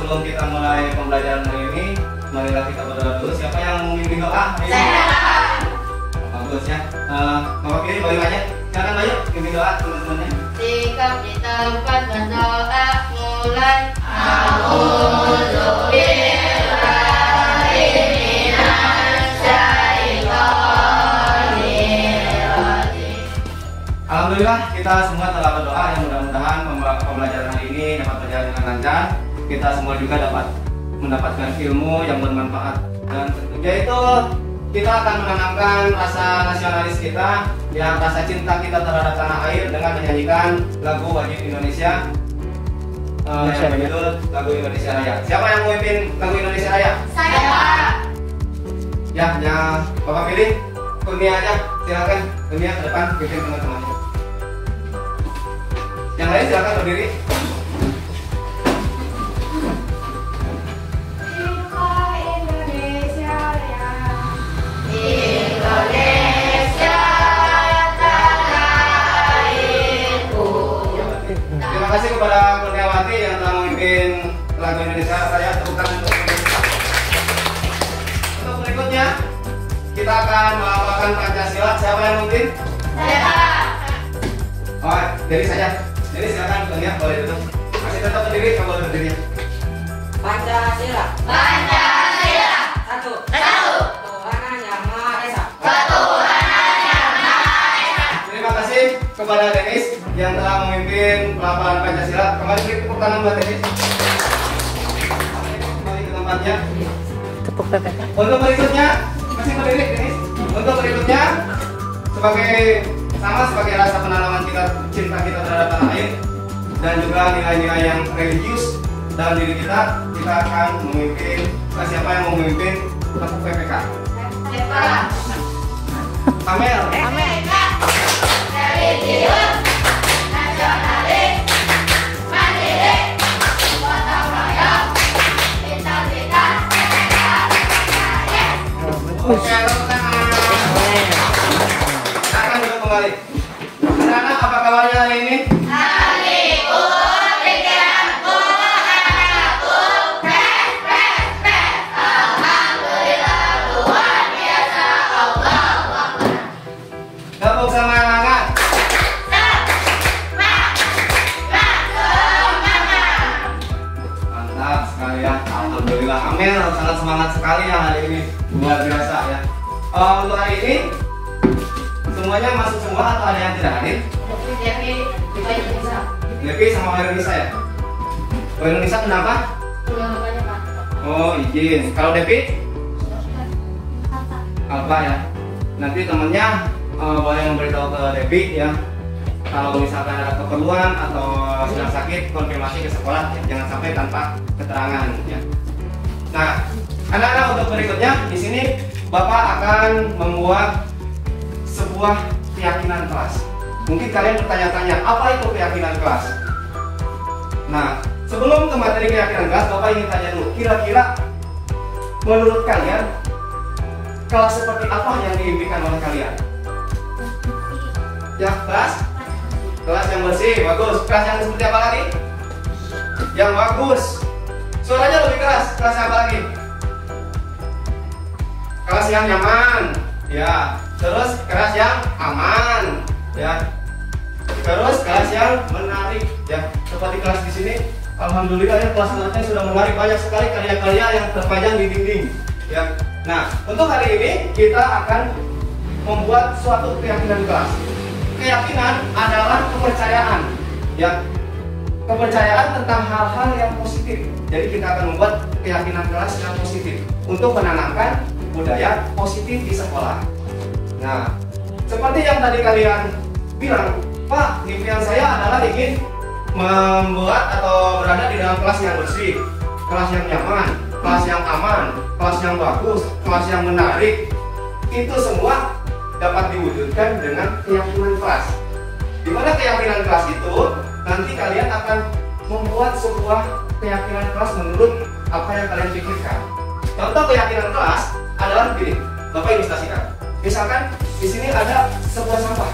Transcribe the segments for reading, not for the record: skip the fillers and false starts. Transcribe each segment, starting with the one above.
sebelum kita mulai pembelajaran hari ini, marilah kita berdoa dulu. Siapa yang mau memimpin doa? Saya. Bagus ya. Bapak pilih balik aja. Silakan Bayu, pimpin doa teman-temannya. Sikap di tempat berdoa mulai. A'udzu billahi minasyaitonir rajim. Alhamdulillah kita semua telah berdoa, yang mudah-mudahan pembelajaran hari ini dapat berjalan dengan lancar. Kita semua juga dapat mendapatkan ilmu yang bermanfaat, dan tentunya itu kita akan menanamkan rasa nasionalis kita, yang rasa cinta kita terhadap tanah air dengan menyanyikan lagu wajib Indonesia yang berjudul lagu Indonesia Raya. Siapa yang memimpin lagu Indonesia Raya? Saya. Ya, Bapak pilih Kurnia aja, silakan Kurnia ke depan pimpin teman-temannya. Yang lain silakan berdiri. Terima kasih kepada Kurniawati yang telah memimpin lagu Indonesia Raya. Tepuk tangan untuk Indonesia. Untuk berikutnya kita akan melafalkan Pancasila. Siapa yang memimpin? Saya. Oh, jadi saja. Jadi silakan Kurnia, boleh duduk. Masih tetap berdiri, kamu boleh berdiri. Pancasila. Pancasila. Satu. Satu. Ketuhanan Yang Maha Esa. Ketuhanan Yang Maha Esa. Terima kasih kepada Denis yang telah memimpin pelafalan Pancasila. Kembali tepuk tangan buat Denis. Kembali ke tempatnya. Tepuk tangan. Untuk berikutnya, masih berdiri Denis. Untuk berikutnya, sebagai rasa penanaman kita, cinta kita terhadap tanah air, dan juga nilai-nilai yang religius dalam diri kita akan memimpin. Siapa yang mau memimpin tepuk PPK? Siapa? Amel. Religius, nasionalis, mandiri, gotong royong, integritas, Oke, tepuk tangan. Akan duduk kembali. Anak-anak, apa kabarnya hari ini? hatiku, pikiranku, anakku, alhamdulillah, luar biasa, Allah. Tepuk sama anak-anak. semangat sekali ya hari ini, luar biasa ya. Untuk hari ini semuanya masuk semua atau ada yang tidak hadir? Devi sama Wairunisa ya. Wairunisa kenapa? Oh izin. Kalau Devi? Apa ya? Nanti temennya boleh memberitahu ke Devi ya. Kalau misalkan ada keperluan atau sedang sakit, konfirmasi ke sekolah ya. Jangan sampai tanpa keterangan ya. Nah, anak-anak untuk berikutnya di sini Bapak akan membuat sebuah keyakinan kelas. Mungkin kalian bertanya-tanya, apa itu keyakinan kelas? Nah, sebelum ke materi keyakinan kelas, Bapak ingin tanya dulu, kira-kira menurut kalian kelas seperti apa yang diimpikan oleh kalian? Ya, kelas yang bersih, bagus. Kelas yang seperti apa lagi? Yang bagus. Suaranya lebih keras. Kelas yang apa lagi? Kelas yang nyaman, ya. Terus kelas yang aman, ya. Terus kelas yang menarik, ya. Seperti kelas di sini, alhamdulillah ya kelas-kelasnya sudah menarik, banyak sekali karya-karya yang terpajang di dinding, ya. Nah, untuk hari ini kita akan membuat suatu keyakinan kelas. Keyakinan adalah kepercayaan, ya. Kepercayaan tentang hal-hal yang positif. Jadi kita akan membuat keyakinan kelas yang positif untuk menanamkan budaya positif di sekolah. Nah, seperti yang tadi kalian bilang, Pak, impian saya adalah ingin membuat atau berada di dalam kelas yang bersih, kelas yang nyaman, kelas yang aman, kelas yang bagus, kelas yang menarik. Itu semua dapat diwujudkan dengan keyakinan kelas. Di mana keyakinan kelas itu nanti kalian akan membuat sebuah keyakinan kelas menurut apa yang kalian pikirkan. Contoh keyakinan kelas adalah begini, Bapak ilustrasikan. Misalkan di sini ada sebuah sampah.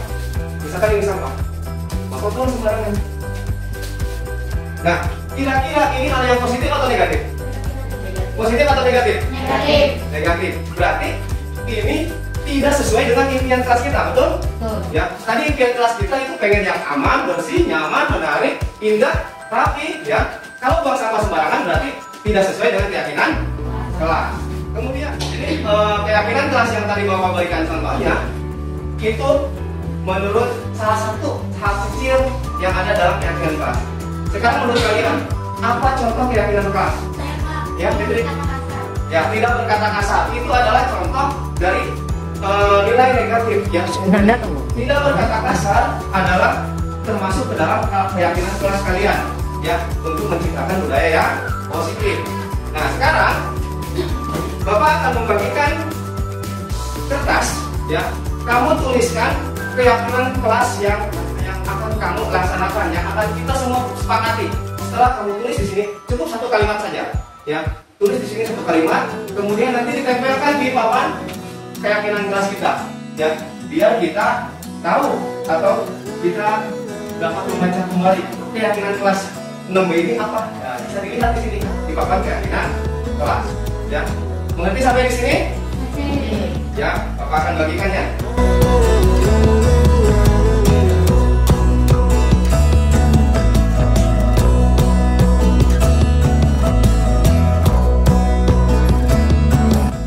Misalkan ini sampah. Bapak buang sembarangan. Nah, kira-kira ini hal yang positif atau negatif? Positif atau negatif? Negatif. Negatif. Berarti ini tidak sesuai dengan impian kelas kita, betul? Ya, tadi impian kelas kita itu pengen yang aman, bersih, nyaman, menarik, indah, rapi, ya. Kalau buang sampah sembarangan berarti tidak sesuai dengan keyakinan kelas. Kemudian, ini keyakinan kelas yang tadi Bapak berikan contohnya itu menurut salah satu hal kecil yang ada dalam keyakinan kelas. Sekarang menurut kalian apa contoh keyakinan kelas? Ya, Fitri. Ya, tidak berkata kasar. Itu adalah contoh dari nilai negatif ya. Tidak berkata kasar adalah termasuk ke dalam keyakinan kelas kalian ya, untuk menciptakan budaya yang positif. Nah, sekarang Bapak akan membagikan kertas ya. Kamu tuliskan keyakinan kelas yang akan kamu laksanakan, yang akan kita semua sepakati. Setelah kamu tulis di sini cukup satu kalimat saja ya. Tulis di sini satu kalimat, kemudian nanti ditempelkan di papan keyakinan kelas kita ya, biar kita tahu atau kita dapat membaca kembali keyakinan kelas 6 ini apa. Nah, bisa dilihat di sini di papan keyakinan kelas ya. Mengerti sampai di sini? Ya, Bapak akan bagikan ya.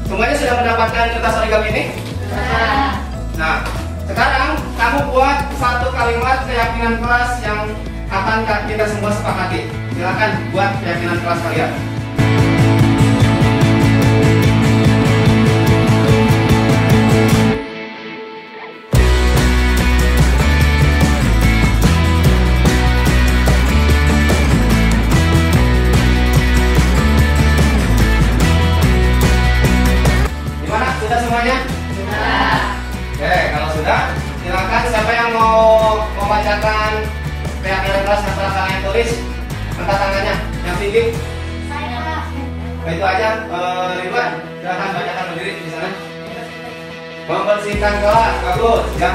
Semuanya sudah mendapatkan kertas origami ini? Nah, sekarang kamu buat satu kalimat keyakinan kelas yang akan kita semua sepakati. Silakan buat keyakinan kelas kalian. Sudah semuanya? Sudah. Oke, kalau sudah, silakan siapa yang mau membacakan keyakinan kelas yang telah kalian tulis, angkat tangannya yang tinggi. Saya. Nah, itu aja, Ridwan, silakan bacakan berdiri di sana. Membersihkan kelas, bagus ya.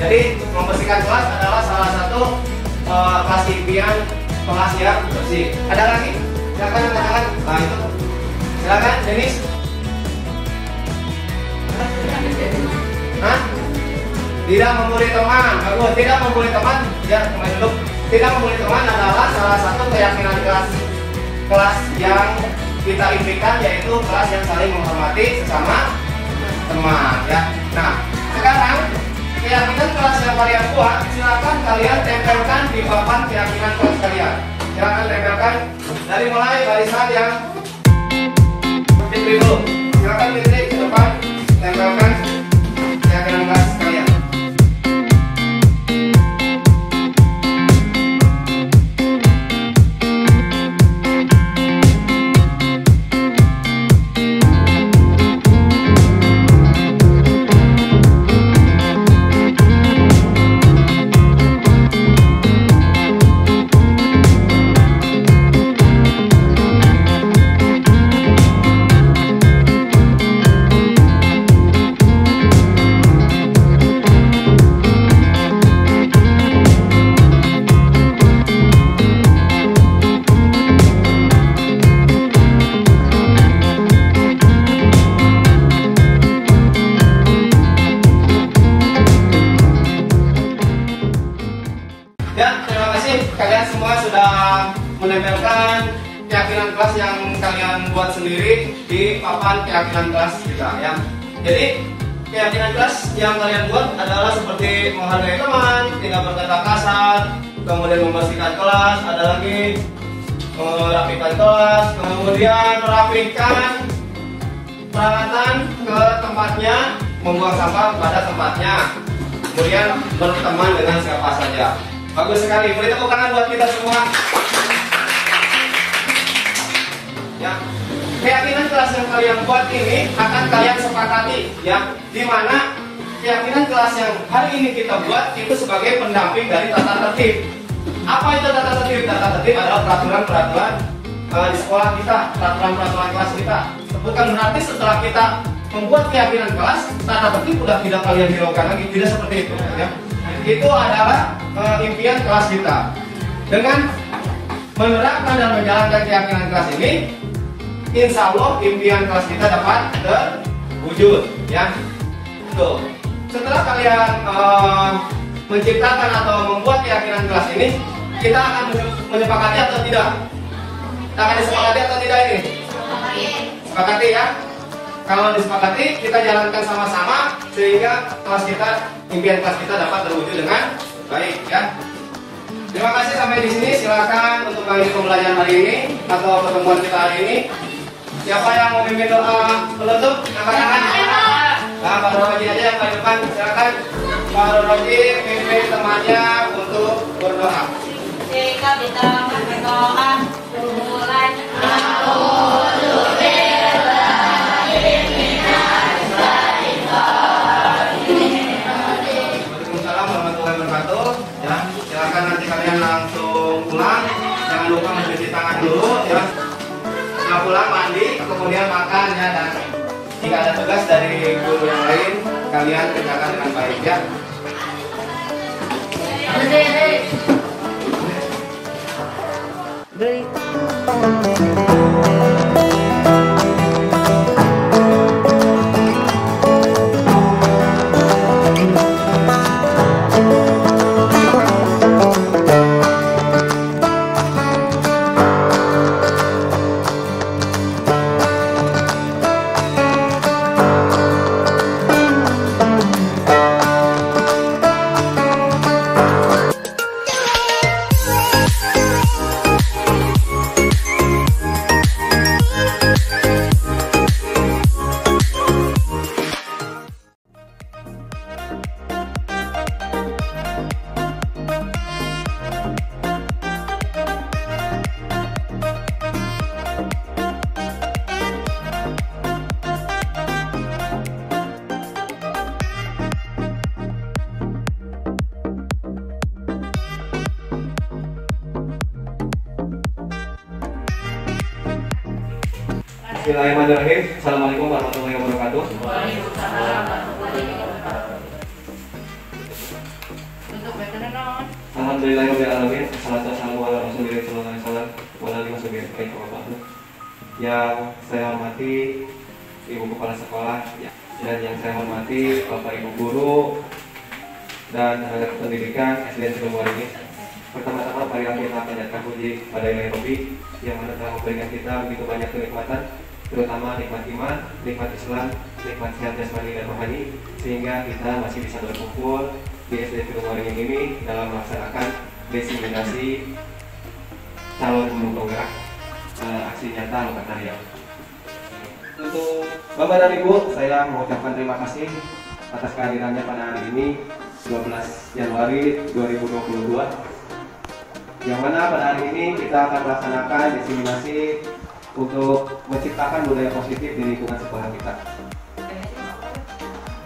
Jadi membersihkan kelas adalah salah satu kelas impian kelas yang bersih. Ada lagi? Silakan angkat tangan. Nah itu, silakan Denis. Hah? Tidak membuli teman, bagus. Tidak membuli teman, ya kembali dulu. Tidak membuli teman adalah salah satu keyakinan kelas yang kita impikan, yaitu kelas yang saling menghormati sesama teman ya. Nah, sekarang keyakinan kelas yang kalian buat, silakan kalian tempelkan di papan keyakinan kelas kalian. Silakan tempelkan dari mulai barisan yang Fitri dulu. Silakan Fitri ke depan, tempelkan keyakinan kelas kalian. Kalian semua sudah menempelkan keyakinan kelas yang kalian buat sendiri di papan keyakinan kelas kita ya. Jadi keyakinan kelas yang kalian buat adalah seperti menghargai teman, tidak berkata kasar, kemudian membersihkan kelas, ada lagi merapikan kelas, kemudian merapikan peralatan ke tempatnya, membuang sampah pada tempatnya, kemudian berteman dengan siapa saja. Bagus sekali, beri tepuk tangan buat kita semua. Ya, keyakinan kelas yang kalian buat ini akan kalian sepakati, ya, di mana keyakinan kelas yang hari ini kita buat itu sebagai pendamping dari tata tertib. Apa itu tata tertib? Tata tertib adalah peraturan-peraturan di sekolah kita, peraturan-peraturan kelas kita. Bukan berarti setelah kita membuat keyakinan kelas, tata tertib sudah tidak kalian hiraukan lagi, tidak seperti itu, ya. Itu adalah impian kelas kita. Dengan menerapkan dan menjalankan keyakinan kelas ini, insya Allah impian kelas kita dapat terwujud ya. Tuh. Setelah kalian menciptakan atau membuat keyakinan kelas ini, kita akan menyepakati atau tidak? Kita akan disepakati atau tidak ini? Sepakati ya. Kalau disepakati, kita jalankan sama-sama sehingga kelas kita, impian kelas kita dapat terwujud dengan baik ya. Terima kasih sampai di sini. Silakan untuk bagi pembelajaran hari ini atau pertemuan kita hari ini. Siapa yang mau memimpin doa penutup? Angkat tangan. Nah, Pak Roji aja yang paling depan. Silakan Pak Roji pimpin temannya untuk berdoa. Jika kita berdoa, mulai. Ya, silakan nanti kalian langsung pulang, jangan lupa mencuci tangan dulu ya. Setelah pulang mandi, kemudian makan ya, dan jika ada tugas dari guru yang lain, kalian kerjakan dengan baik ya. Bismillahirrahmanirrahim. Assalamualaikum warahmatullahi wabarakatuh. Alhamdulillahirobbilalamin. Assalatu wassalamu ala rasulillah sallallahu alaihi wasallam wa ala alihi wasallam. Yang saya hormati Ibu Kepala Sekolah dan yang saya hormati Bapak Ibu Guru dan tenaga pendidikan SD Sidomuarni. Pertama-tama marilah kita panjatkan puji pada Ilahi Rabbi yang mana telah memberikan kita begitu banyak kenikmatan, terutama nikmat iman, nikmat Islam, nikmat sehat jasmani dan rohani, sehingga kita masih bisa berkumpul di SD Waringin ini dalam melaksanakan desiminasi calon guru penggerak aksi nyata Lokakarya. Untuk Bapak dan Ibu, saya mengucapkan terima kasih atas kehadirannya pada hari ini 12 Januari 2022, yang mana pada hari ini kita akan melaksanakan desiminasi untuk menciptakan budaya positif di lingkungan sekolah kita.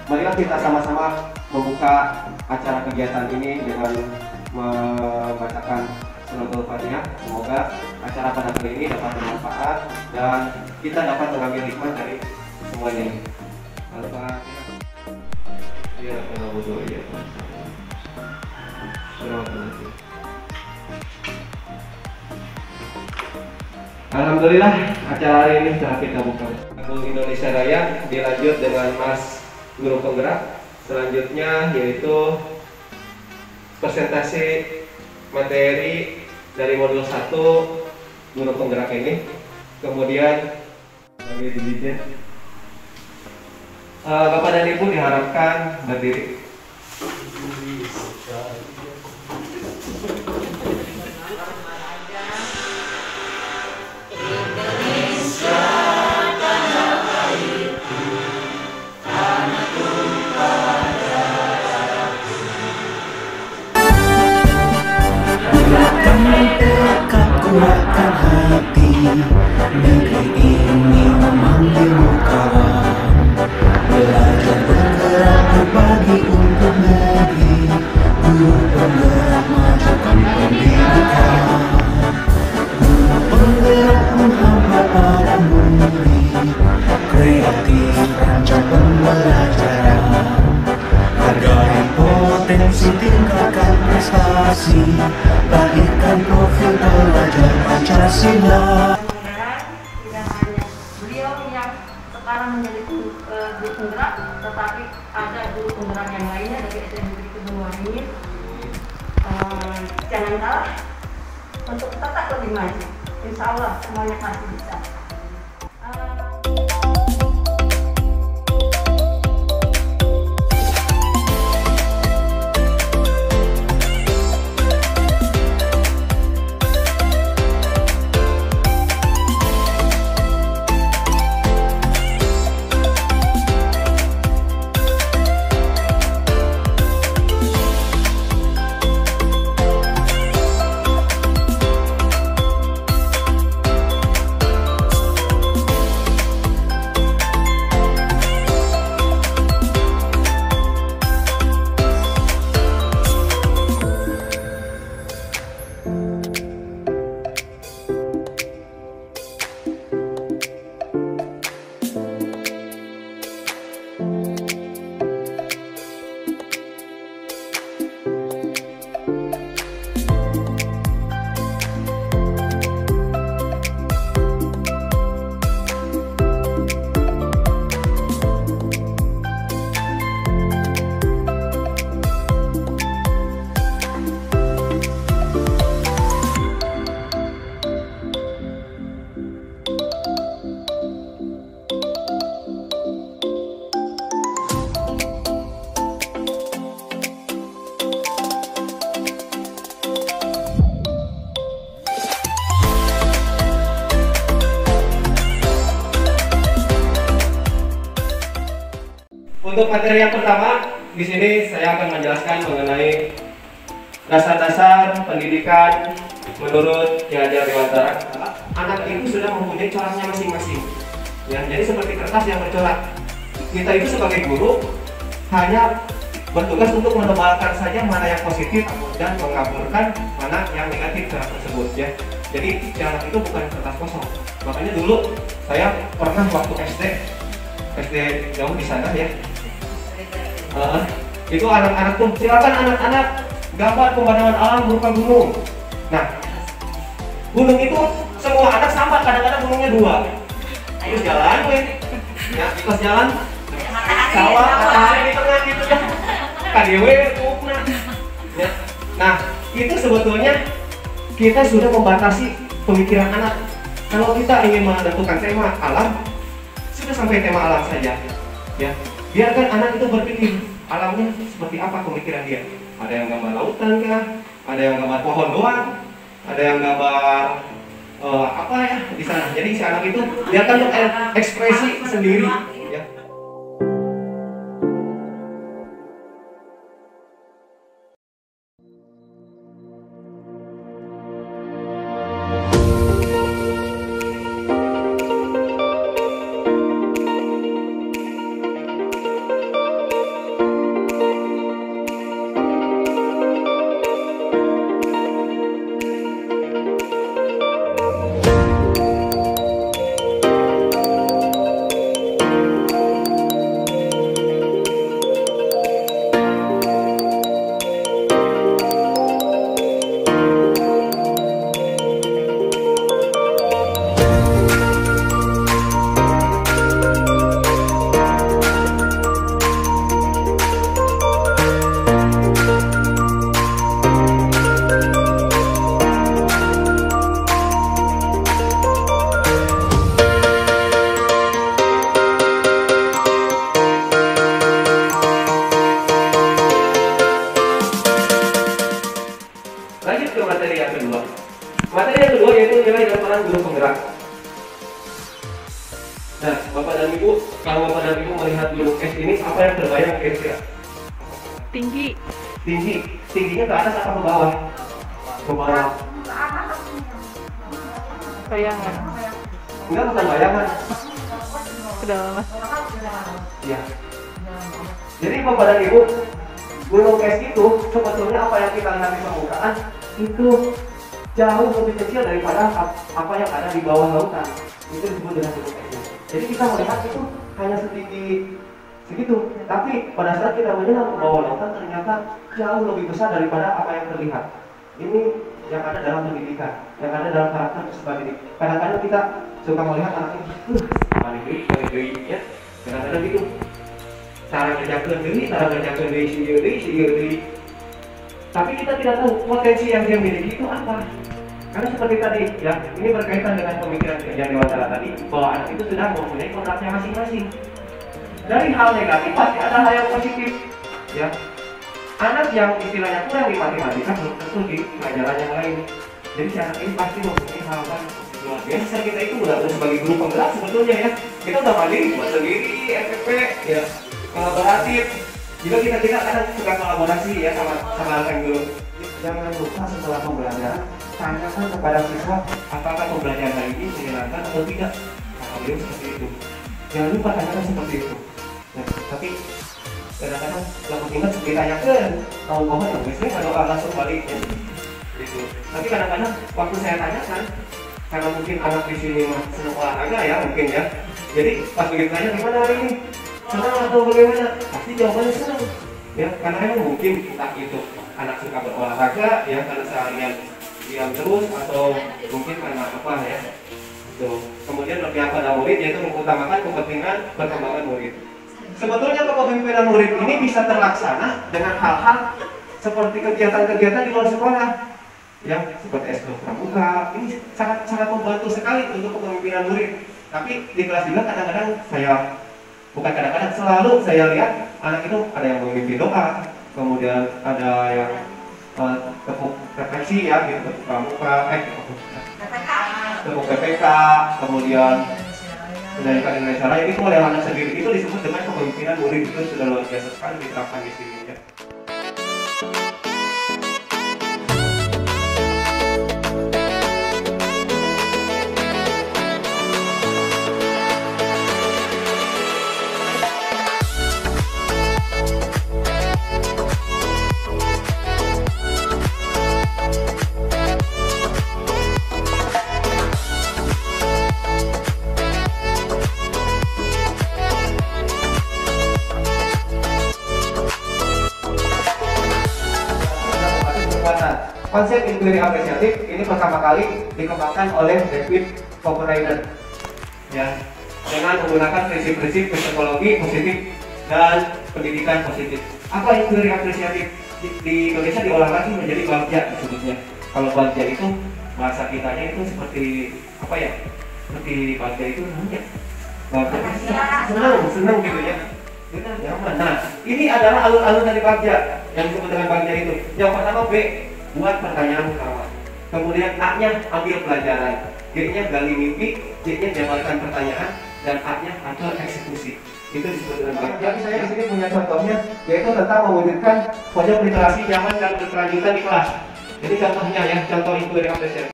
Marilah kita sama-sama membuka acara kegiatan ini dengan membacakan Suratul Fatihah. Semoga acara pada kali ini dapat bermanfaat dan kita dapat mengambil hikmah dari semuanya ini. Al-Fatihah. Ya, alhamdulillah. Alhamdulillah, acara hari ini telah kita buka. Lagu Indonesia Raya dilanjut dengan Mas Guru Penggerak. Selanjutnya yaitu presentasi materi dari modul 1 Guru Penggerak ini. Kemudian bagi dirjen, Bapak dan Ibu diharapkan berdiri. Kuatkan hati, negeri ini memanggilmu kawan. Belajar bergerak berbagi untuk negeri, guru penggerak majukan pendidikan. Guru penggerak menghambat para murid, kreatif rancang pembelajaran. Hargai potensi, tingkatkan prestasi, lahirkan profil pelajar Pancasila. Tidak hanya beliau yang sekarang menjadi guru penggerak, tetapi ada guru penggerak yang lainnya dari SD Kedung Waringin. Jangan kalah untuk tetap lebih maju. Insya Allah semuanya pasti bisa. Untuk materi yang pertama, di sini saya akan menjelaskan mengenai dasar-dasar pendidikan menurut Ki Hajar Dewantara. Anak itu sudah mempunyai coraknya masing-masing. Ya, jadi seperti kertas yang bercorak. Kita itu sebagai guru hanya bertugas untuk menebalkan saja mana yang positif dan mengaburkan mana yang negatif corak tersebut. Ya, jadi anak itu bukan kertas kosong. Makanya dulu saya pernah waktu SD jauh di sana ya. Itu anak-anak tuh silakan anak-anak gambar pemandangan alam berupa gunung. Nah, gunung itu semua anak sama, kadang-kadang gunungnya 2. Terus jalan, ya, pas jalan sawah, matahari di tengah gitu ya. KDW, ya. Nah, itu sebetulnya kita sudah membatasi pemikiran anak. Kalau kita ingin menentukan tema alam, sudah sampai tema alam saja. Ya, biarkan anak itu berpikir alamnya seperti apa pemikiran dia. Ada yang gambar lautan kah? Ada yang gambar pohon doang? Ada yang gambar apa ya di sana. Jadi si anak itu biarkan untuk ekspresi sendiri. Ya. Lanjut ke materi yang kedua. Materi yang kedua yaitu nilai dan peran guru penggerak. Nah, Bapak dan Ibu, kalau Bapak dan Ibu melihat guru S ini, apa yang terbayang kira-kira? Tinggi. Tinggi. Tingginya ke atas apa ke bawah? Ke bawah. Bayangan. Enggak, bukan bayangan. Kedalaman. Ya. Jadi Bapak dan Ibu, gunung es itu sebetulnya apa yang kita lihat di permukaan itu jauh lebih kecil daripada apa yang ada di bawah lautan. Itu disebut dengan gunung es. Jadi kita melihat itu hanya setinggi segitu, tapi pada saat kita menyelam ke bawah lautan ternyata jauh lebih besar daripada apa yang terlihat. Ini yang ada dalam pendidikan, yang ada dalam karakter peserta didik. Kadang-kadang kita suka melihat anak ini, paling gede, ya. Kadang-kadang gitu. Cara ngerjakeun deui, si. Tapi kita tidak tahu potensi yang dia miliki itu apa. Karena seperti tadi, ya, ini berkaitan dengan pemikiran yang diwawancara tadi, bahwa anak itu sudah mempunyai kodratnya masing-masing. Dari hal negatif pasti ada hal yang positif, ya. Anak yang istilahnya kurang di matematika belum tentu di pelajaran yang lain. Jadi si anak ini pasti mempunyai hal-hal luar biasa. Kita itu udah sebagai guru penggerak sebetulnya, ya. Kita udah mandiri buat sendiri, FPP, ya. Kolaboratif. Juga kita kadang suka kolaborasi ya sama rekan guru. Jangan lupa setelah pembelajaran tanyakan kepada siswa apakah pembelajaran hari ini menyenangkan atau tidak. Nah, beliau seperti itu. Jangan lupa tanyakan seperti itu. Nah, tapi kadang-kadang langsung ingat ditanyakan tahu bahwa yang biasanya ada orang langsung baliknya. Gitu. Tapi kadang-kadang waktu saya tanyakan, karena mungkin anak di sini mah senang olahraga ya mungkin ya. Jadi pas begitu tanya gimana hari ini? Senang atau bagaimana? Pasti jawabannya senang. Ya, karena emang mungkin entah itu anak suka berolahraga, ya karena seharian diam terus atau mungkin karena apa ya. Tuh. Kemudian berpihak pada murid yaitu mengutamakan kepentingan perkembangan murid. Sebetulnya kepemimpinan murid ini bisa terlaksana dengan hal-hal seperti kegiatan-kegiatan di luar sekolah. Yang seperti ekskul pramuka, ini sangat membantu sekali untuk kepemimpinan murid. Tapi di kelas juga kadang-kadang selalu saya lihat anak itu ada yang memimpin doa, kemudian ada yang tepuk refleksi ya, gitu, tepuk pramuka, tepuk PPK, kemudian menyanyikan Indonesia Raya. Itu oleh anak sendiri, itu disebut dengan kepemimpinan murid. Itu sudah luar biasa sekali diterapkan di sini ya. Konsep inquiry apresiatif ini pertama kali dikembangkan oleh David Copperrider, ya, dengan menggunakan prinsip-prinsip psikologi positif dan pendidikan positif. Apa inquiry apresiatif? di Indonesia diolah lagi menjadi bagja disebutnya. Kalau bagja itu bahasa kitanya itu seperti apa ya? Seperti bagja itu namanya. Bagja senang gitu ya. Kita nyaman. Nah, ini adalah alur-alur dari bagja yang disebut dengan bagja itu. Yang pertama B, buat pertanyaan kawan. Kemudian A-nya ambil pelajaran. G-nya gali mimpi, J-nya jabarkan pertanyaan, dan A-nya atur eksekusi. Itu disebut dengan bagja. Jadi saya di sini punya contohnya, yaitu tentang mewujudkan pojok literasi nyaman dan berkelanjutan di kelas. Jadi contohnya ya, contoh itu dari aplikasi.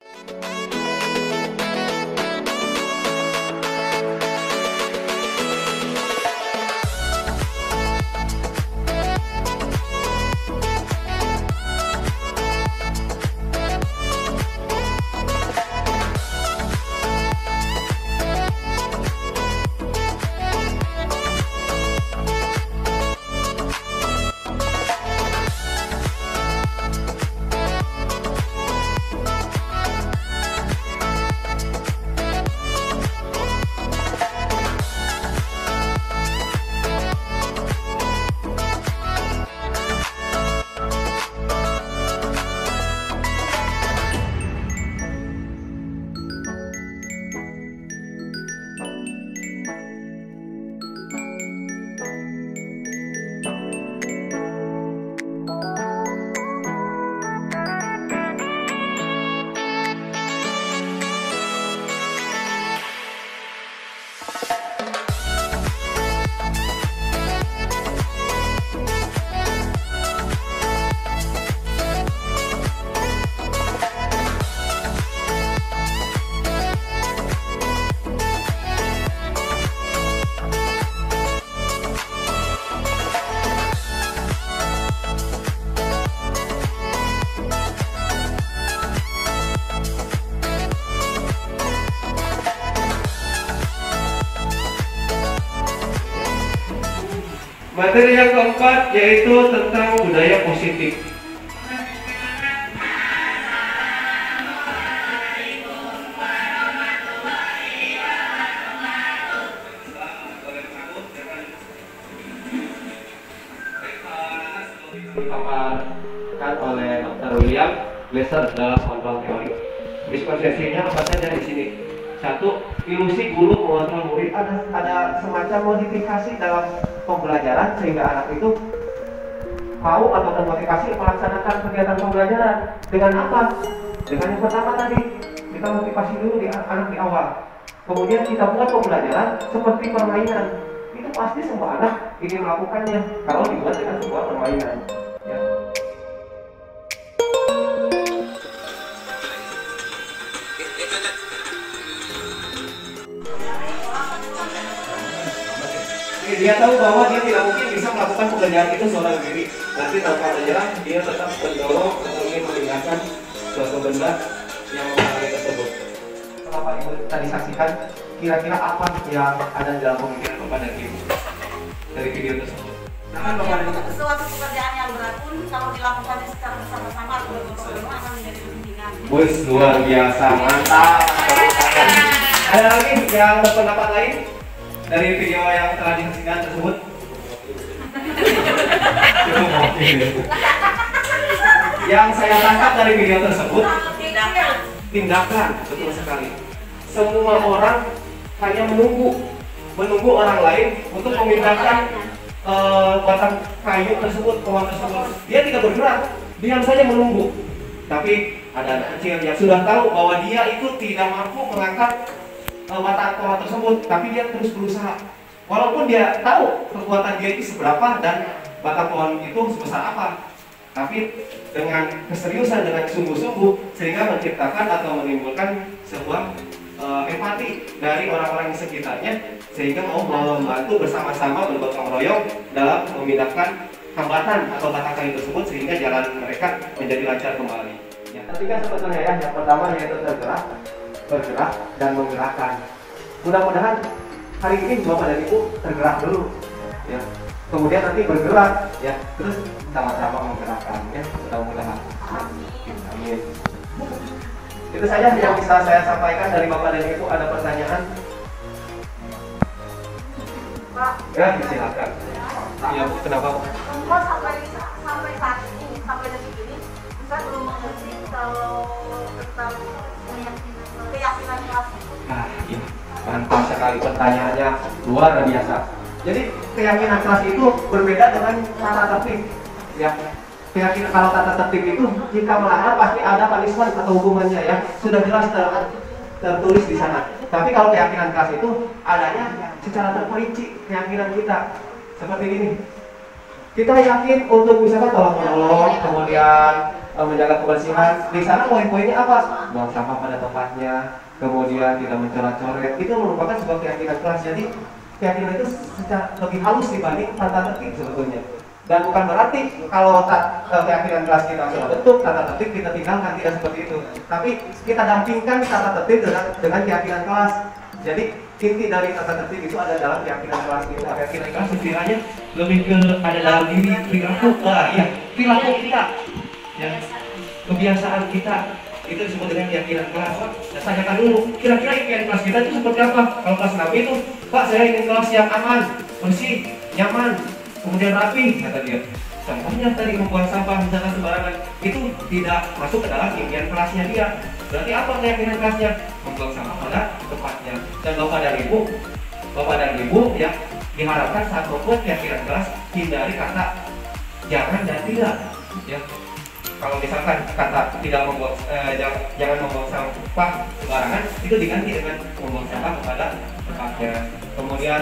Materi yang keempat yaitu tentang budaya positif. Dipaparkan oleh Dr. William Glasser dalam kontrol teori. Mispersepsinya apa saja di sini? Satu, ilusi guru mengontrol murid. Ada semacam modifikasi dalam pembelajaran sehingga anak itu mau atau termotivasi melaksanakan kegiatan pembelajaran. Dengan apa? Dengan yang pertama tadi, kita motivasi dulu anak di awal. Kemudian kita buat pembelajaran seperti permainan. Itu pasti semua anak ingin melakukannya kalau dibuat dengan sebuah permainan. Ya. Dia tahu bahwa dia tidak mungkin bisa melakukan pekerjaan itu seorang diri. Nanti tanpa menyerah, dia tetap mendorong atau ingin memindahkan suatu benda yang mempengaruhi tersebut. Bapak Ibu tadi saksikan, kira-kira apa yang ada dalam pemikiran Bapak dan Ibu dari video tersebut? Suatu pekerjaan yang berat pun kalau dilakukan secara bersama-sama atau bergotong-royong akan menjadi lebih ringan. Bus, luar biasa, mantap. Ada lagi yang berpendapat lain dari video yang telah disaksikan tersebut? Yang saya tangkap dari video tersebut, tindakan, betul sekali. Semua orang hanya menunggu orang lain untuk memindahkan batang kayu tersebut, pohon tersebut. Dia tidak bergerak, diam saja menunggu. Tapi ada anak kecil yang sudah tahu bahwa dia itu tidak mampu mengangkat batang pohon tersebut, tapi dia terus berusaha. Walaupun dia tahu kekuatan dia itu seberapa dan batang pohon itu sebesar apa, tapi dengan keseriusan, dengan sungguh-sungguh, sehingga menciptakan atau menimbulkan sebuah empati dari orang-orang di sekitarnya, sehingga mau membantu bersama-sama bergotong royong dalam memindahkan hambatan atau batang kayu tersebut sehingga jalan mereka menjadi lancar kembali. Yang ketiga sebetulnya ya, yang pertama yaitu bergerak dan menggerakkan. Mudah-mudahan hari ini Bapak dan Ibu tergerak dulu, ya. Kemudian nanti bergerak, ya. Terus sama-sama menggerakkan, ya. Mudah-mudahan. Amin. Itu saja yang bisa saya sampaikan dari Bapak dan Ibu. Ada pertanyaan? Pak, Ya, silakan. Iya, Bu. Kenapa, Bu? engkau sampai saat ini sih kalau tentang keyakinan kelas? Nah, ini mantap sekali pertanyaannya, luar biasa. Jadi keyakinan kelas itu berbeda dengan tata tertib. Ya, keyakinan kalau tata tertib itu jika melanggar pasti ada punishment atau hukumannya ya, sudah jelas tertulis di sana. Tapi kalau keyakinan kelas itu adanya secara terperinci keyakinan kita seperti ini. Kita yakin untuk misalkan tolong menolong, kemudian menjaga kebersihan. Di sana poin-poinnya apa? Buang sampah pada tempatnya, kemudian tidak mencoret-coret. Itu merupakan sebuah keyakinan kelas. Jadi keyakinan itu secara lebih halus dibanding tata tertib sebetulnya. Dan bukan berarti kalau keyakinan kelas kita sudah betul, tata tertib kita tinggalkan, tidak seperti itu. Tapi kita dampingkan tata tertib dengan keyakinan kelas. Jadi inti dari tata tertib itu ada dalam keyakinan kelas kita. Keyakinan kelas istilahnya lebih ke ada dalam diri perilaku, ya perilaku kita, yang kebiasaan kita itu disebut dengan keyakinan kelas. Nah, tanyakan dulu, kira-kira keyakinan kelas kita itu seperti apa? Kalau kelas Nabi itu, Pak, saya ingin kelas yang aman, bersih, nyaman, kemudian rapi, kata dia. Contohnya tadi membuang sampah misalkan sembarangan, itu tidak masuk ke dalam impian kelasnya dia. Berarti apa keyakinan kelasnya? Membuang sampah pada tempatnya. Dan bapak dan ibu ya diharapkan saat membuat keyakinan kelas hindari kata jangan dan tidak. Ya. Kalau misalkan kata tidak membuang, jangan membuang sampah sembarangan, itu diganti dengan membuang sampah pada tempatnya. Kemudian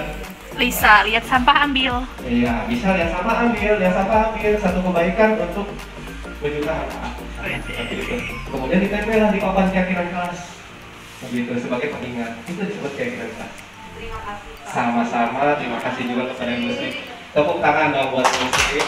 Lisa, lihat sampah ambil. iya, bisa lihat sampah ambil, satu kebaikan untuk berjuta harapan. Kemudian ditempel di papan keyakinan kelas, begitu sebagai pengingat. Itu disebut keyakinan kelas. Terima kasih Pak. Sama-sama, terima kasih juga kepada Ibu Sri. Tepuk tangan dong buat Ibu Sri.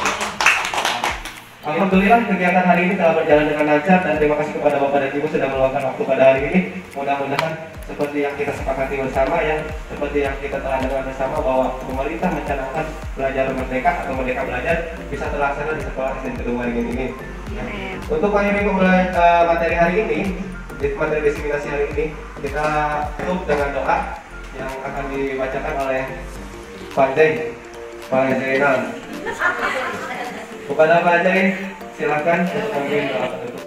Alhamdulillah kegiatan hari ini telah berjalan dengan lancar dan terima kasih kepada Bapak dan Ibu sudah meluangkan waktu pada hari ini. Mudah-mudahan seperti yang kita sepakati bersama ya, seperti yang kita telah dengar bersama bahwa pemerintah mencanangkan belajar merdeka atau merdeka belajar bisa terlaksana di sekolah SDN Kedung Waringin ini. Untuk mengakhiri materi hari ini, materi diseminasi hari ini, kita tutup dengan doa yang akan dibacakan oleh Pak Zainal. Kepada Pak Zain, silakan untuk memimpin doa penutup.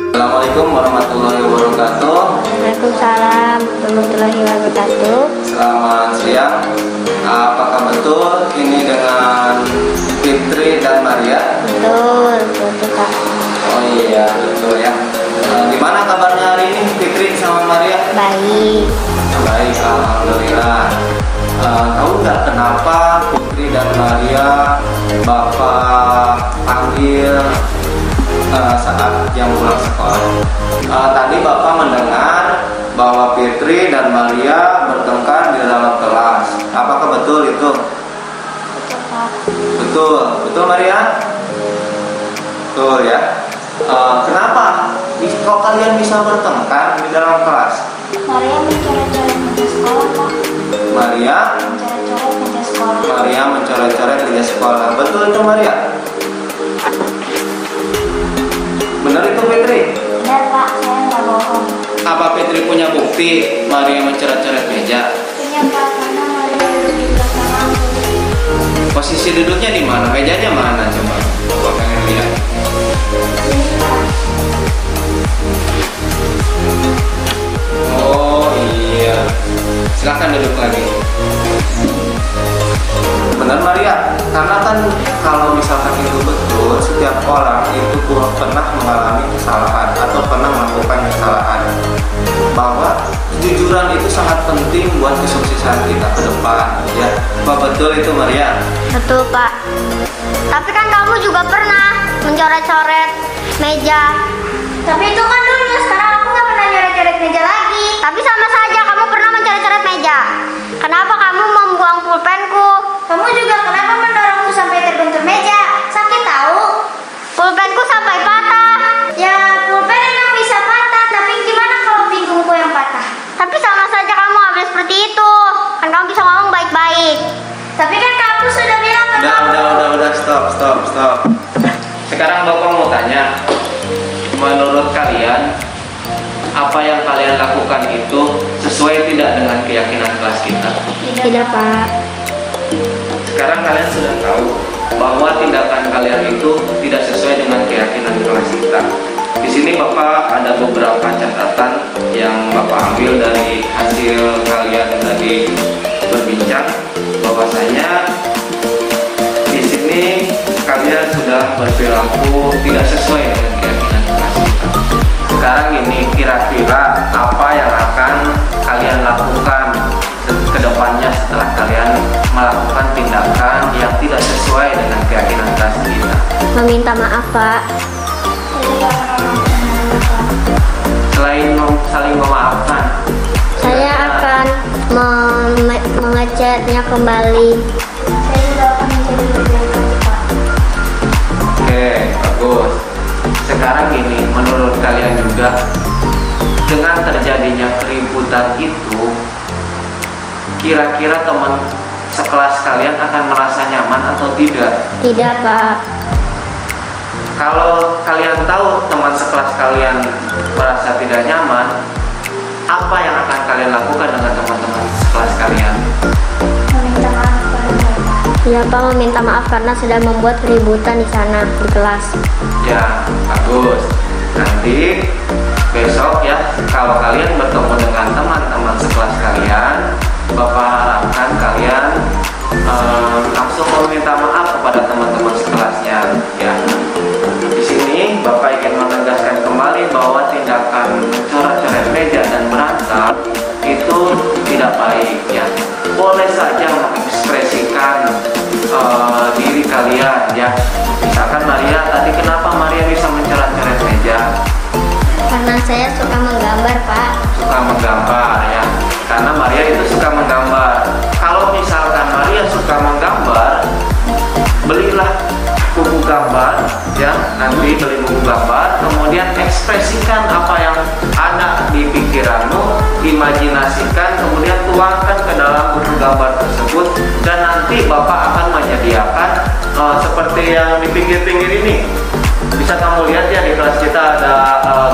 Assalamualaikum warahmatullahi wabarakatuh. Waalaikumsalam warahmatullahi wabarakatuh. Selamat siang. Apakah betul ini dengan Fitri dan Maria? Betul, betul Kak. Oh iya, betul ya. Gimana kabarnya hari ini Fitri sama Maria? Baik. Baik, alhamdulillah. Tahu nggak kenapa Fitri dan Maria Bapak panggil saat jam pulang sekolah? Tadi Bapak mendengar bahwa Fitri dan Maria bertengkar di dalam kelas. Apakah betul itu? Betul Kak. Betul Maria? Betul ya. Kenapa? Kok kalian bisa bertengkar di dalam kelas? Maria mencoret-coret meja sekolah Kak. Maria Mencoret-coret meja sekolah. mencoret-coret meja sekolah. Betul itu Maria? Benar itu Fitri? Benar Kak, saya nggak bohong. Apa Fitri punya bukti Maria mencoret-coret meja? Punya Kak, karena Maria duduk di belakang aku. Posisi duduknya di mana? Mejanya mana coba? Bapak pengen lihat. Ini Kak. Oh iya. Silakan duduk lagi. Benar Maria, karena kan kalau misalkan itu betul, setiap orang itu pernah mengalami kesalahan atau pernah melakukan kesalahan. Bahwa kejujuran itu sangat penting buat kesuksesan kita ke depan, ya. Apa betul itu Maria? Betul Pak. Tapi kan kamu juga pernah mencoret-coret meja. Tapi itu kan dulu, sekarang aku nggak pernah coret-coret meja lagi. Tapi sama saja kamu pernah mencoret-coret meja. Kenapa kamu membuang pulpenku? Kamu juga kenapa mendorongku sampai terbentur meja? Sakit tahu? Pulpenku sampai patah. Ya pulpen emang bisa patah, tapi gimana kalau pinggungku yang bertanya, menurut kalian apa yang kalian lakukan itu sesuai tidak dengan keyakinan kelas kita? Tidak, Pak. Sekarang kalian sudah tahu bahwa tindakan kalian itu tidak sesuai dengan keyakinan kelas kita. Di sini Bapak ada beberapa catatan yang Bapak ambil dari hasil kalian tadi berbincang, bahwasanya di sini kalian sudah berperilaku tidak sesuai dengan keyakinan kelas kita. Sekarang ini kira-kira apa yang akan kalian lakukan ke depannya setelah kalian melakukan tindakan yang tidak sesuai dengan keyakinan kelas kita? Meminta maaf, Pak. Selain saling memaafkan, Saya akan mengecatnya kembali. oke, bagus. Sekarang ini menurut kalian juga dengan terjadinya keributan itu, kira-kira teman sekelas kalian akan merasa nyaman atau tidak? Tidak, Pak. Kalau kalian tahu teman sekelas kalian merasa tidak nyaman, apa yang akan kalian lakukan dengan teman-teman sekelas kalian? Iya, Pak, meminta maaf karena sudah membuat keributan di sana di kelas. Ya, bagus. Nanti besok ya, kalau kalian bertemu dengan teman-teman sekelas kalian, Bapak harapkan kalian langsung meminta maaf kepada teman-teman sekelasnya. Ya, di sini Bapak ingin menegaskan kembali bahwa tindakan coret-coret meja dan berangkat itu tidak baik. Ya, boleh saja mengekspresikan diri kalian. Ya, misalkan Maria tadi, kenapa Maria bisa mencoret-coret meja? Karena saya suka menggambar, Pak. Suka menggambar, ya, karena Maria itu suka menggambar. Kalau misalkan Maria suka menggambar, belilah buku gambar, ya, nanti beli buku gambar, kemudian ekspresikan apa yang ada di pikiranmu, imajinasikan, kemudian tuangkan ke dalam buku gambar tersebut, dan nanti Bapak akan menyediakan seperti yang di pinggir-pinggir ini. Bisa kamu lihat ya, di kelas kita ada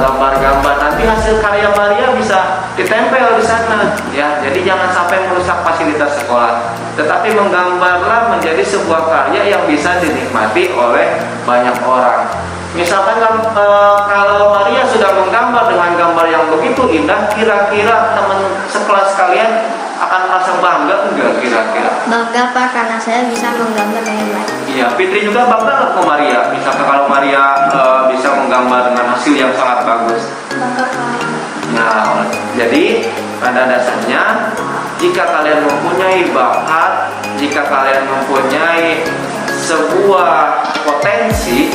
gambar-gambar. Nanti hasil karya Maria bisa ditempel di sana, ya. Jadi jangan sampai merusak fasilitas sekolah, tetapi menggambarlah menjadi sebuah karya yang bisa dinikmati oleh banyak orang. Misalkan kalau Maria sudah menggambar dengan gambar yang begitu indah, kira-kira teman sekelas kalian akan merasa bangga enggak kira-kira? Bangga, Pak, karena saya bisa menggambar dengan baik. Iya, Fitri juga bangga nggak ke Maria? Misalkan kalau Maria bisa menggambar dengan hasil yang sangat bagus. Bangga, Pak. Nah, jadi pada dasarnya jika kalian mempunyai bakat, jika kalian mempunyai sebuah potensi,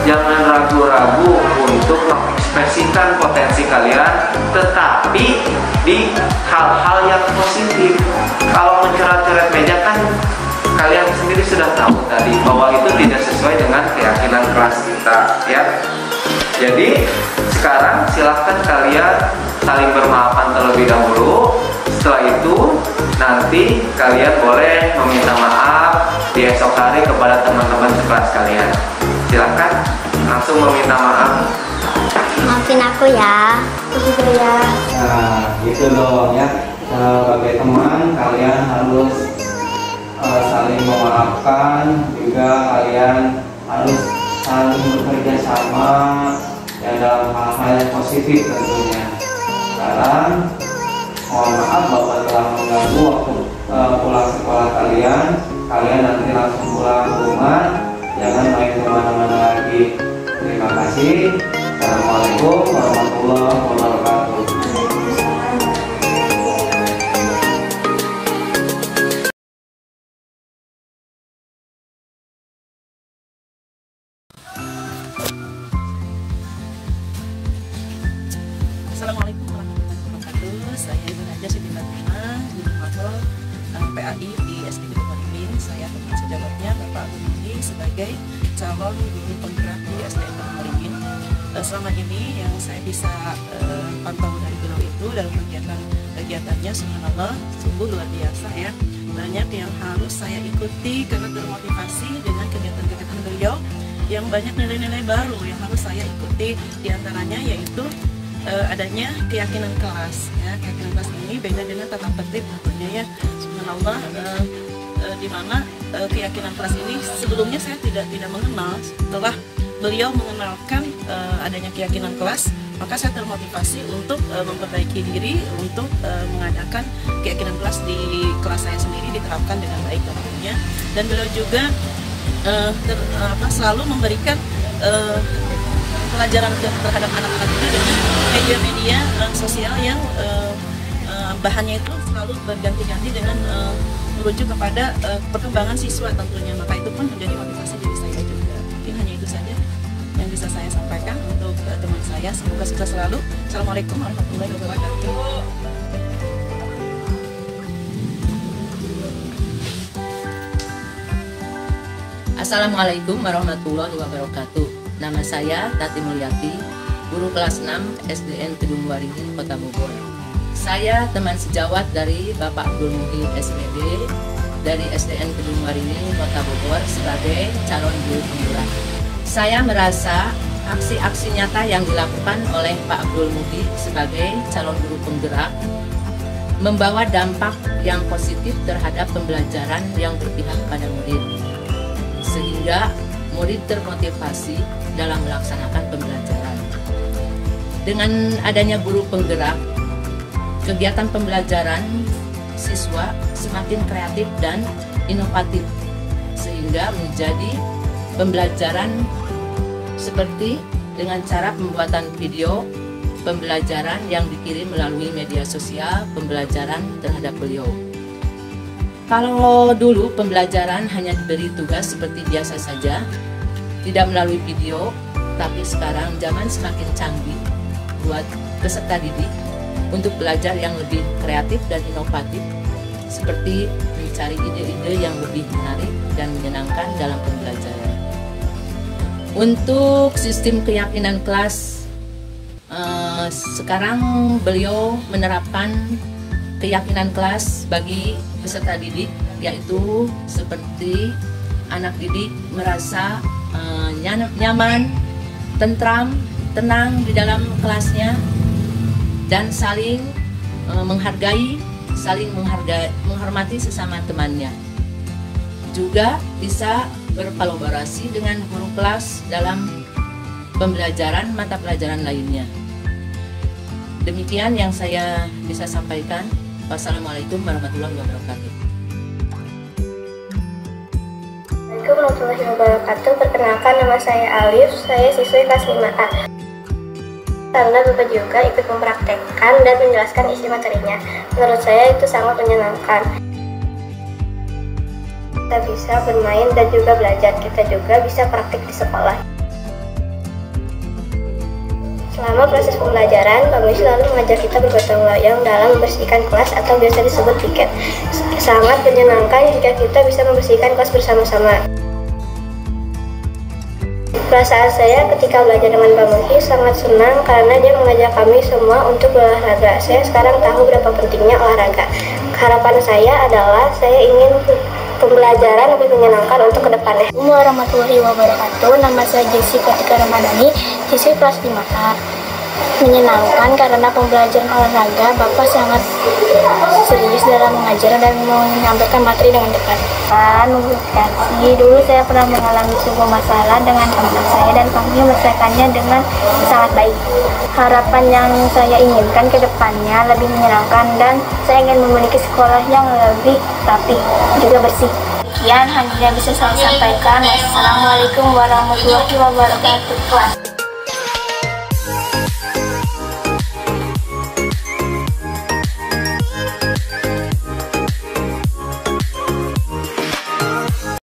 jangan ragu-ragu untuk mengekspresikan potensi kalian, tetapi di hal-hal yang positif. Kalau mencoret-coret meja kan kalian sendiri sudah tahu tadi bahwa itu tidak sesuai dengan keyakinan kelas kita, ya. Jadi sekarang silahkan kalian saling bermaafan terlebih dahulu. Setelah itu nanti kalian boleh meminta maaf di esok hari kepada teman-teman sekelas kalian. Silahkan langsung meminta maaf. Maafin aku ya. Aku juga ya. Nah, gitu dong ya. Sebagai teman kalian harus saling memaafkan, juga kalian harus saling bekerja sama ya dalam hal-hal yang positif tentunya. Sekarang mohon maaf Bapak telah mengganggu waktu pulang sekolah kalian. Kalian nanti langsung pulang ke rumah, jangan main kemana-mana lagi. Terima kasih. Assalamualaikum warahmatullahi wabarakatuh. Assalamualaikum warahmatullahi wabarakatuh. Saya Ibu Najah Siti Fatimah, Guru Mahal PAI di SD Kedua Waringin. Saya teman sejabatnya Bapak Budi sebagai calon guru penggerak di SD Kedua Waringin. Selama ini yang saya bisa pantau dari beliau itu dalam kegiatannya, subhanallah, sungguh luar biasa ya. Banyak yang harus saya ikuti karena termotivasi dengan kegiatan-kegiatan beliau. yang banyak nilai-nilai baru yang harus saya ikuti, diantaranya yaitu adanya keyakinan kelas. Ya, keyakinan kelas ini beda dengan tata tertib tentunya ya. Subhanallah, di mana keyakinan kelas ini sebelumnya saya tidak mengenal. Setelah beliau mengenalkan adanya keyakinan kelas, maka saya termotivasi untuk memperbaiki diri untuk mengadakan keyakinan kelas di kelas saya sendiri, diterapkan dengan baik tentunya. Dan beliau juga selalu memberikan pelajaran terhadap anak-anak itu dengan media-media sosial yang bahannya itu selalu berganti-ganti dengan merujuk kepada perkembangan siswa tentunya. Maka itu pun menjadi motivasi diri saya juga. Mungkin hanya itu saja yang bisa saya sampaikan untuk teman saya. Semoga sukses selalu. Assalamualaikum warahmatullahi wabarakatuh. Assalamualaikum warahmatullahi wabarakatuh. Nama saya Tati Mulyati, guru kelas 6 SDN Kedung Waringin, Kota Bogor. Saya teman sejawat dari Bapak Abdul Muhyi SPD dari SDN Kedung Waringin, Kota Bogor sebagai calon guru penggerak. Saya merasa aksi-aksi nyata yang dilakukan oleh Pak Abdul Muhyi sebagai calon guru penggerak membawa dampak yang positif terhadap pembelajaran yang berpihak pada murid, sehingga murid termotivasi dalam melaksanakan pembelajaran. Dengan adanya guru penggerak, kegiatan pembelajaran siswa semakin kreatif dan inovatif, sehingga menjadi pembelajaran seperti dengan cara pembuatan video pembelajaran yang dikirim melalui media sosial pembelajaran terhadap beliau. Kalau dulu pembelajaran hanya diberi tugas seperti biasa saja, tidak melalui video, tapi sekarang zaman semakin canggih buat peserta didik untuk belajar yang lebih kreatif dan inovatif, seperti mencari ide-ide yang lebih menarik dan menyenangkan dalam pembelajaran. Untuk sistem keyakinan kelas, sekarang beliau menerapkan keyakinan kelas bagi peserta didik, yaitu seperti anak didik merasa nyaman, tentram, tenang di dalam kelasnya, dan saling menghormati sesama temannya. Juga bisa berkolaborasi dengan guru kelas dalam pembelajaran mata pelajaran lainnya. Demikian yang saya bisa sampaikan. Wassalamualaikum warahmatullahi wabarakatuh. Assalamualaikum warahmatullahi wabarakatuh. Perkenalkan, nama saya Alif, saya siswi kelas 5A. Karena Bapak juga ikut mempraktekkan dan menjelaskan isi materinya. Menurut saya itu sangat menyenangkan. Kita bisa bermain dan juga belajar. Kita juga bisa praktik di sekolah. Selama proses pembelajaran, kami selalu mengajar kita bergotong royong dalam membersihkan kelas atau biasa disebut piket. Sangat menyenangkan jika kita bisa membersihkan kelas bersama-sama. Perasaan saya ketika belajar dengan Pak Muhyi sangat senang karena dia mengajak kami semua untuk berolahraga. Saya sekarang tahu berapa pentingnya olahraga. Harapan saya adalah saya ingin pembelajaran lebih menyenangkan untuk kedepannya. Assalamualaikum warahmatullahi wabarakatuh. Nama saya Jessi Pratika Ramadhani, siswi kelas 5A. Menyenangkan karena pembelajaran olahraga Bapak sangat serius dalam mengajar dan menyampaikan materi dengan tepat. Dulu saya pernah mengalami sebuah masalah dengan teman saya dan kami menyelesaikannya dengan sangat baik. Harapan yang saya inginkan ke depannya lebih menyenangkan dan saya ingin memiliki sekolah yang lebih rapi juga bersih. Sekian hanya bisa saya sampaikan. Wassalamualaikum warahmatullahi wabarakatuh.